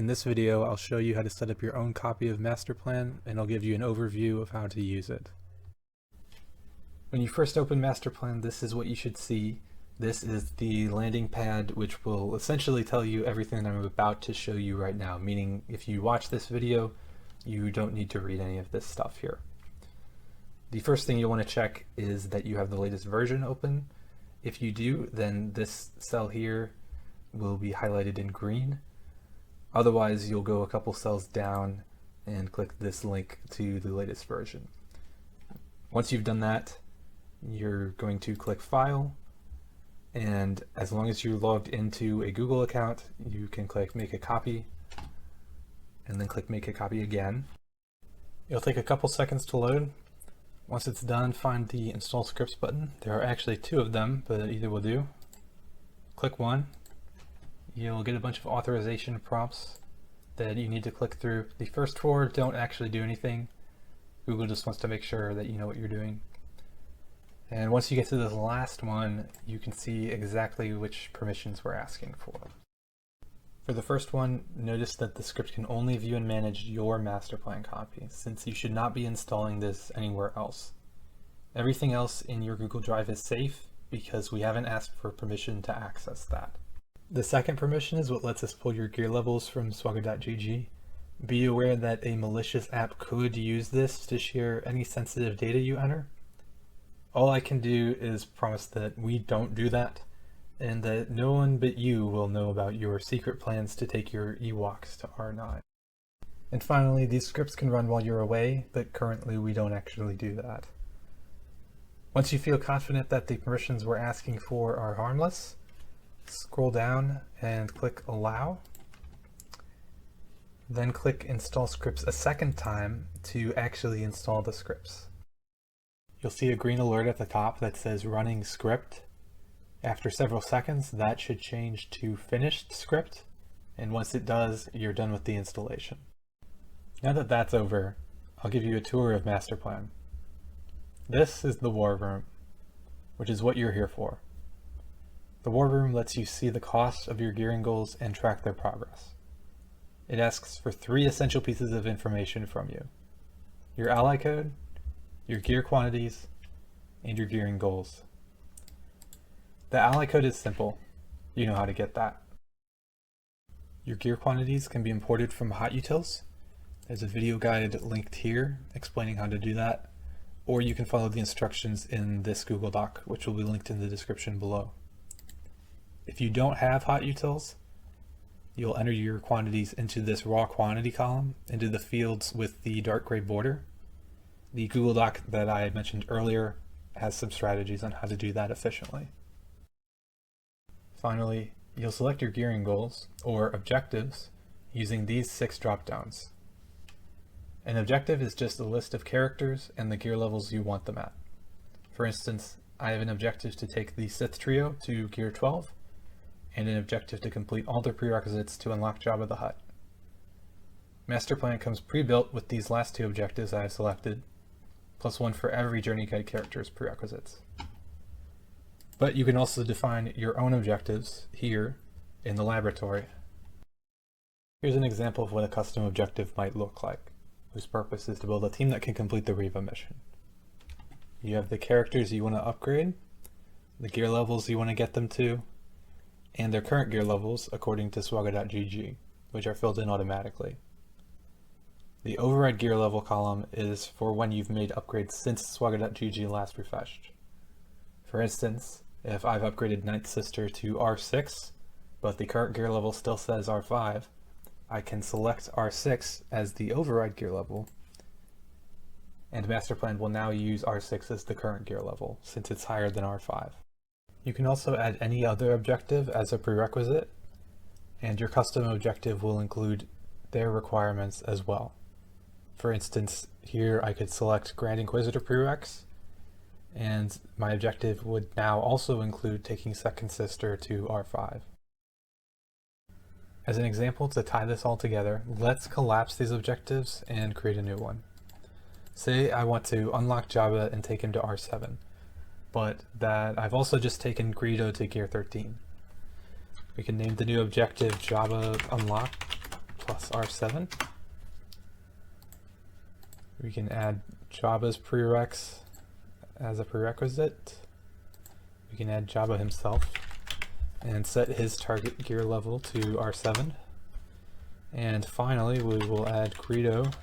In this video, I'll show you how to set up your own copy of MasterPlan, and I'll give you an overview of how to use it. When you first open MasterPlan, this is what you should see. This is the landing pad, which will essentially tell you everything that I'm about to show you right now, meaning if you watch this video, you don't need to read any of this stuff here. The first thing you'll want to check is that you have the latest version open. If you do, then this cell here will be highlighted in green. Otherwise, you'll go a couple cells down and click this link to the latest version. Once you've done that, you're going to click File, and as long as you're logged into a Google account, you can click Make a Copy, and then click Make a Copy again. It'll take a couple seconds to load. Once it's done, find the Install Scripts button. There are actually two of them, but either will do. Click one. You'll get a bunch of authorization prompts that you need to click through. The first four don't actually do anything. Google just wants to make sure that you know what you're doing. And once you get to this last one, you can see exactly which permissions we're asking for. For the first one, notice that the script can only view and manage your MasterPlan copy, since you should not be installing this anywhere else. Everything else in your Google Drive is safe because we haven't asked for permission to access that. The second permission is what lets us pull your gear levels from swagger.gg. Be aware that a malicious app could use this to share any sensitive data you enter. All I can do is promise that we don't do that, and that no one but you will know about your secret plans to take your Ewoks to R9. And finally, these scripts can run while you're away, but currently we don't actually do that. Once you feel confident that the permissions we're asking for are harmless, scroll down and click Allow. Then click Install Scripts a second time to actually install the scripts. You'll see a green alert at the top that says Running Script. After several seconds, that should change to Finished Script, and once it does, you're done with the installation. Now that that's over, I'll give you a tour of MasterPlan. This is the War Room, which is what you're here for. The War Room lets you see the cost of your gearing goals and track their progress. It asks for 3 essential pieces of information from you: your ally code, your gear quantities, and your gearing goals. The ally code is simple. You know how to get that. Your gear quantities can be imported from hot utils. There's a video guide linked here explaining how to do that, or you can follow the instructions in this Google Doc, which will be linked in the description below. If you don't have hot utils, you'll enter your quantities into this raw quantity column, into the fields with the dark gray border. The Google Doc that I mentioned earlier has some strategies on how to do that efficiently. Finally, you'll select your gearing goals, or objectives, using these 6 drop-downs. An objective is just a list of characters and the gear levels you want them at. For instance, I have an objective to take the Sith trio to gear 12, and an objective to complete all the prerequisites to unlock Jabba the Hutt. MasterPlan comes pre-built with these last 2 objectives I have selected, plus 1 for every Journey Guide character's prerequisites. But you can also define your own objectives here in the laboratory. Here's an example of what a custom objective might look like, whose purpose is to build a team that can complete the Reva mission. You have the characters you want to upgrade, the gear levels you want to get them to, and their current gear levels according to swagger.gg, which are filled in automatically. The override gear level column is for when you've made upgrades since swagger.gg last refreshed. For instance, if I've upgraded Ninth Sister to R6, but the current gear level still says R5, I can select R6 as the override gear level, and MasterPlan will now use R6 as the current gear level, since it's higher than R5. You can also add any other objective as a prerequisite, and your custom objective will include their requirements as well. For instance, here I could select Grand Inquisitor prereqs, and my objective would now also include taking Second Sister to R5. As an example to tie this all together, let's collapse these objectives and create a new one. Say I want to unlock Jabba and take him to R7. but that I've also just taken Greedo to gear 13. We can name the new objective Jabba Unlock plus R7. We can add Jabba's prereqs as a prerequisite. We can add Jabba himself and set his target gear level to R7. And finally, we will add Greedo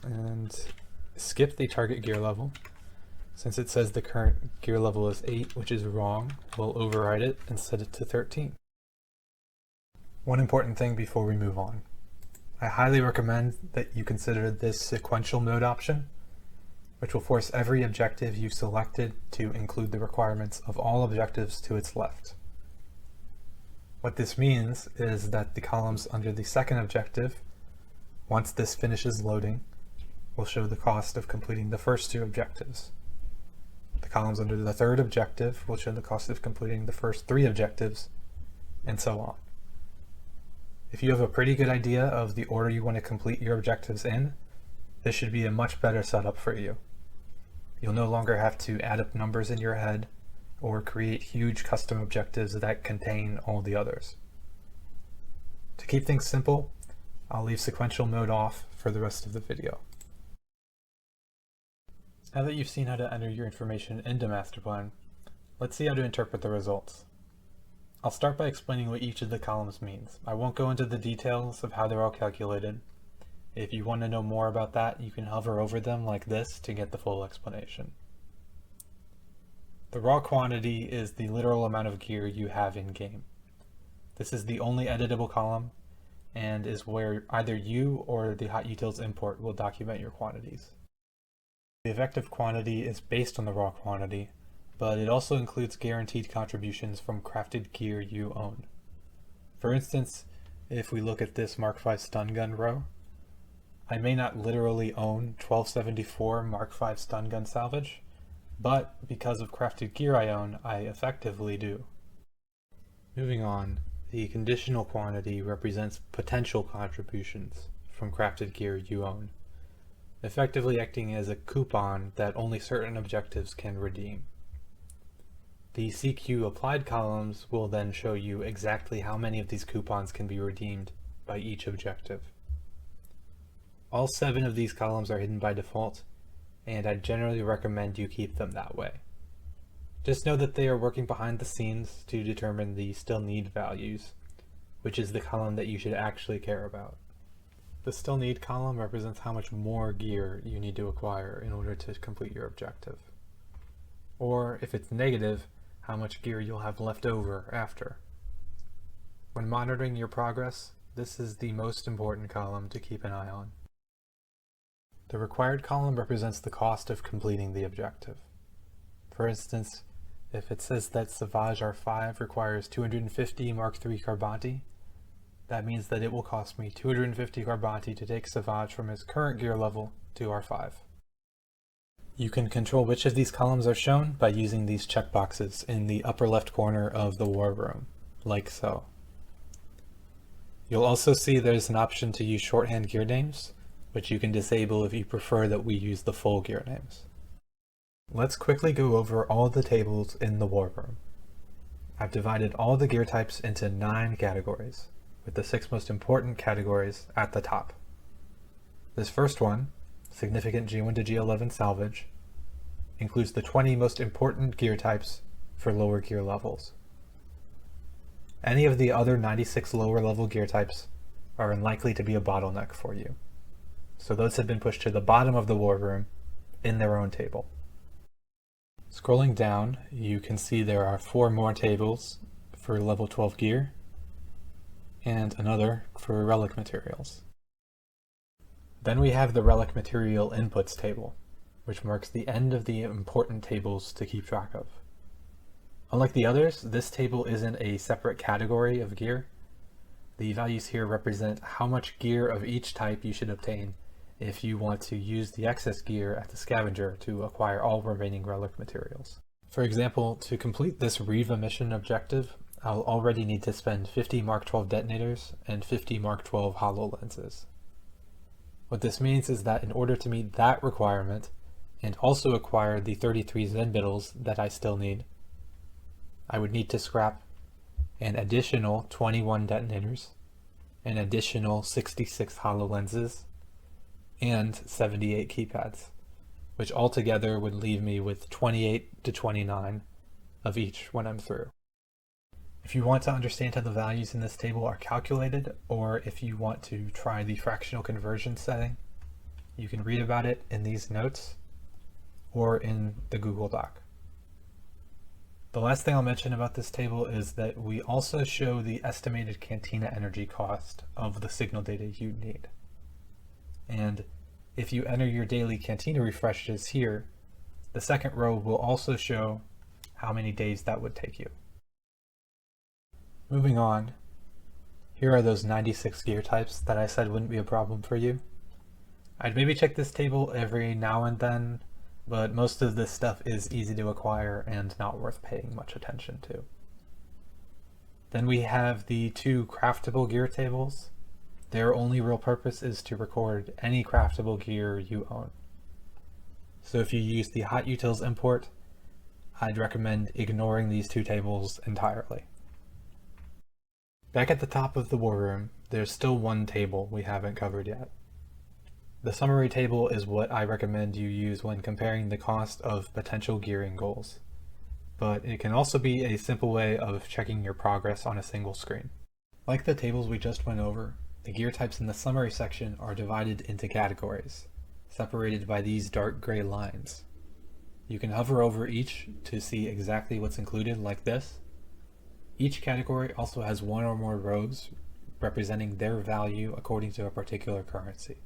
and skip the target gear level. Since it says the current gear level is 8, which is wrong, we'll override it and set it to 13. One important thing before we move on. I highly recommend that you consider this sequential mode option, which will force every objective you've selected to include the requirements of all objectives to its left. What this means is that the columns under the second objective, once this finishes loading, will show the cost of completing the first 2 objectives. The columns under the third objective will show the cost of completing the first 3 objectives, and so on. If you have a pretty good idea of the order you want to complete your objectives in, this should be a much better setup for you. You'll no longer have to add up numbers in your head or create huge custom objectives that contain all the others. To keep things simple, I'll leave sequential mode off for the rest of the video. Now that you've seen how to enter your information into MasterPlan, let's see how to interpret the results. I'll start by explaining what each of the columns means. I won't go into the details of how they're all calculated. If you want to know more about that, you can hover over them like this to get the full explanation. The raw quantity is the literal amount of gear you have in game. This is the only editable column and is where either you or the hot utils import will document your quantities. The effective quantity is based on the raw quantity, but it also includes guaranteed contributions from crafted gear you own. For instance, if we look at this Mark V stun gun row, I may not literally own 1274 Mark V stun gun salvage, but because of crafted gear I own, I effectively do. Moving on, the conditional quantity represents potential contributions from crafted gear you own, effectively acting as a coupon that only certain objectives can redeem. The CQ applied columns will then show you exactly how many of these coupons can be redeemed by each objective. All 7 of these columns are hidden by default, and I generally recommend you keep them that way. Just know that they are working behind the scenes to determine the still need values, which is the column that you should actually care about. The still need column represents how much more gear you need to acquire in order to complete your objective. Or, if it's negative, how much gear you'll have left over after. When monitoring your progress, this is the most important column to keep an eye on. The required column represents the cost of completing the objective. For instance, if it says that Savage R5 requires 250 Mark III Carbanti, that means that it will cost me 250 Carbanti to take Savage from his current gear level to R5. You can control which of these columns are shown by using these checkboxes in the upper left corner of the war room, like so. You'll also see there's an option to use shorthand gear names, which you can disable if you prefer that we use the full gear names. Let's quickly go over all the tables in the war room. I've divided all the gear types into 9 categories, with the 6 most important categories at the top. This first one, significant G1 to G11 salvage, includes the 20 most important gear types for lower gear levels. Any of the other 96 lower level gear types are unlikely to be a bottleneck for you, so those have been pushed to the bottom of the war room in their own table. Scrolling down, you can see there are 4 more tables for level 12 gear, and another for relic materials. Then we have the relic material inputs table, which marks the end of the important tables to keep track of. Unlike the others, this table isn't a separate category of gear. The values here represent how much gear of each type you should obtain if you want to use the excess gear at the scavenger to acquire all remaining relic materials. For example, to complete this Riva mission objective, I'll already need to spend 50 Mark 12 detonators and 50 Mark 12 HoloLenses. What this means is that in order to meet that requirement, and also acquire the 33 Zen Biddles that I still need, I would need to scrap an additional 21 detonators an additional 66 HoloLenses, and 78 keypads, which altogether would leave me with 28 to 29 of each when I'm through. If you want to understand how the values in this table are calculated, or if you want to try the fractional conversion setting, you can read about it in these notes or in the Google Doc. The last thing I'll mention about this table is that we also show the estimated Cantina energy cost of the signal data you need. And if you enter your daily Cantina refreshes here, the second row will also show how many days that would take you. Moving on, here are those 96 gear types that I said wouldn't be a problem for you. I'd maybe check this table every now and then, but most of this stuff is easy to acquire and not worth paying much attention to. Then we have the two craftable gear tables. Their only real purpose is to record any craftable gear you own. So if you use the hot utils import, I'd recommend ignoring these two tables entirely. Back at the top of the war room, there's still one table we haven't covered yet. The summary table is what I recommend you use when comparing the cost of potential gearing goals, but it can also be a simple way of checking your progress on a single screen. Like the tables we just went over, the gear types in the summary section are divided into categories, separated by these dark gray lines. You can hover over each to see exactly what's included, like this. Each category also has one or more rows representing their value according to a particular currency.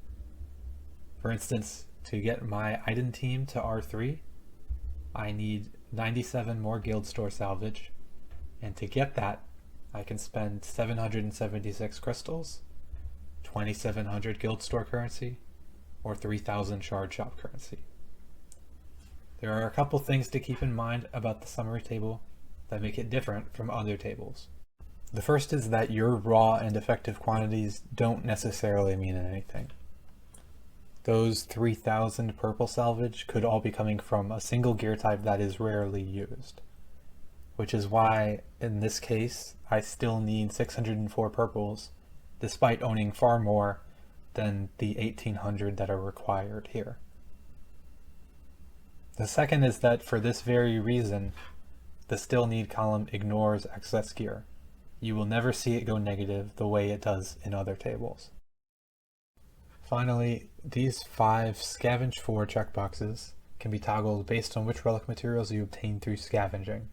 For instance, to get my Iden team to R3, I need 97 more Guild Store salvage, and to get that, I can spend 776 crystals, 2,700 Guild Store currency, or 3,000 Shard Shop currency. There are a couple things to keep in mind about the summary table that make it different from other tables. The first is that your raw and effective quantities don't necessarily mean anything. Those 3,000 purple salvage could all be coming from a single gear type that is rarely used, which is why in this case I still need 604 purples despite owning far more than the 1,800 that are required here. The second is that for this very reason, the still need column ignores excess gear. You will never see it go negative the way it does in other tables. Finally, these 5 scavenge for checkboxes can be toggled based on which relic materials you obtain through scavenging,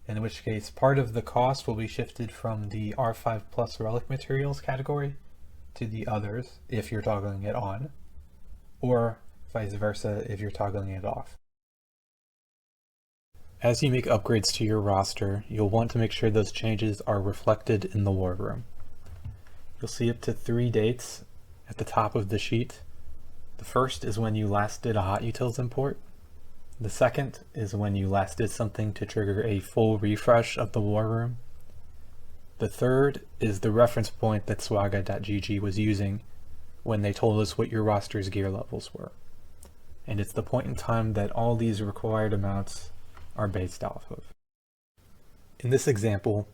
in which case part of the cost will be shifted from the R5 plus relic materials category to the others if you're toggling it on, or vice versa if you're toggling it off. As you make upgrades to your roster, you'll want to make sure those changes are reflected in the war room. You'll see up to 3 dates at the top of the sheet. The first is when you last did a hot utils import. The second is when you last did something to trigger a full refresh of the war room. The third is the reference point that swaga.gg was using when they told us what your roster's gear levels were. And it's the point in time that all these required amounts are based off of. In this example,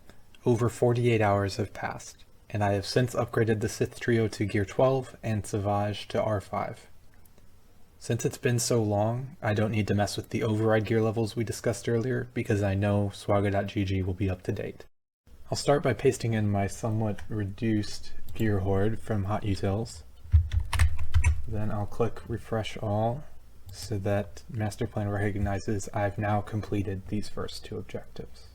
over 48 hours have passed, and I have since upgraded the Sith trio to Gear 12 and Savage to R5. Since it's been so long, I don't need to mess with the override gear levels we discussed earlier because I know swaga.gg will be up to date. I'll start by pasting in my somewhat reduced gear hoard from Hot Utils. Then I'll click Refresh All so that MasterPlan recognizes I've now completed these first 2 objectives.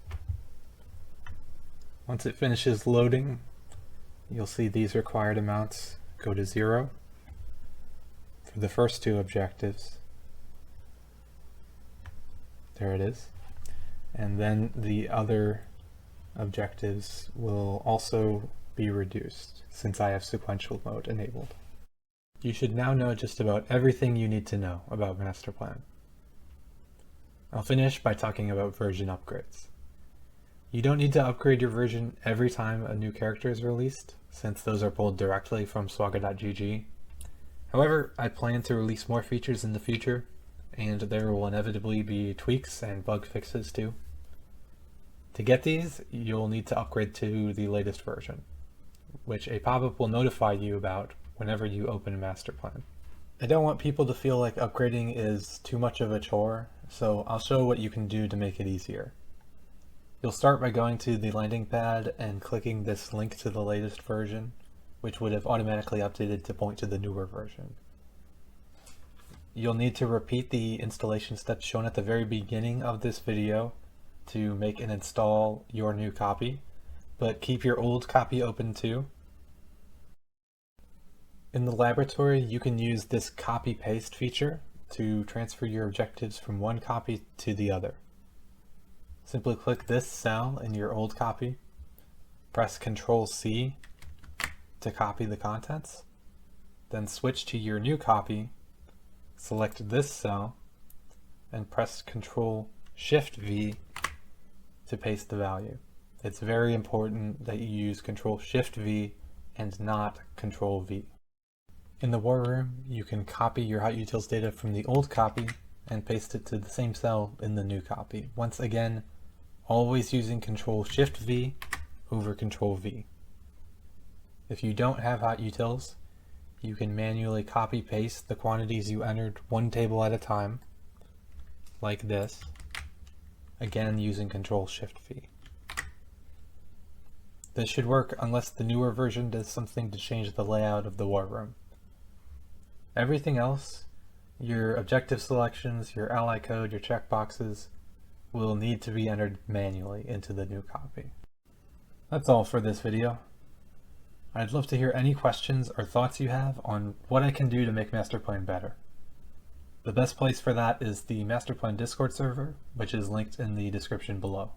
Once it finishes loading, you'll see these required amounts go to 0 for the first 2 objectives. There it is. And then the other objectives will also be reduced since I have sequential mode enabled. You should now know just about everything you need to know about MasterPlan. I'll finish by talking about version upgrades. You don't need to upgrade your version every time a new character is released, since those are pulled directly from swaga.gg. However, I plan to release more features in the future, and there will inevitably be tweaks and bug fixes too. To get these, you'll need to upgrade to the latest version. which a pop-up will notify you about whenever you open MasterPlan. I don't want people to feel like upgrading is too much of a chore, so I'll show what you can do to make it easier. You'll start by going to the landing pad and clicking this link to the latest version, which would have automatically updated to point to the newer version. You'll need to repeat the installation steps shown at the very beginning of this video to make and install your new copy, but keep your old copy open too. In the laboratory, you can use this copy-paste feature to transfer your objectives from one copy to the other. Simply click this cell in your old copy, press Ctrl-C to copy the contents, then switch to your new copy, select this cell, and press Ctrl-Shift-V to paste the value. It's very important that you use Ctrl-Shift-V and not Ctrl-V. In the war room, you can copy your hot utils data from the old copy and paste it to the same cell in the new copy. Once again, always using Ctrl-Shift-V over Ctrl-V. If you don't have hot utils, you can manually copy-paste the quantities you entered one table at a time, like this, again using Ctrl-Shift-V. This should work unless the newer version does something to change the layout of the war room. Everything else, your objective selections, your ally code, your checkboxes, will need to be entered manually into the new copy. That's all for this video. I'd love to hear any questions or thoughts you have on what I can do to make MasterPlan better. The best place for that is the MasterPlan Discord server, which is linked in the description below.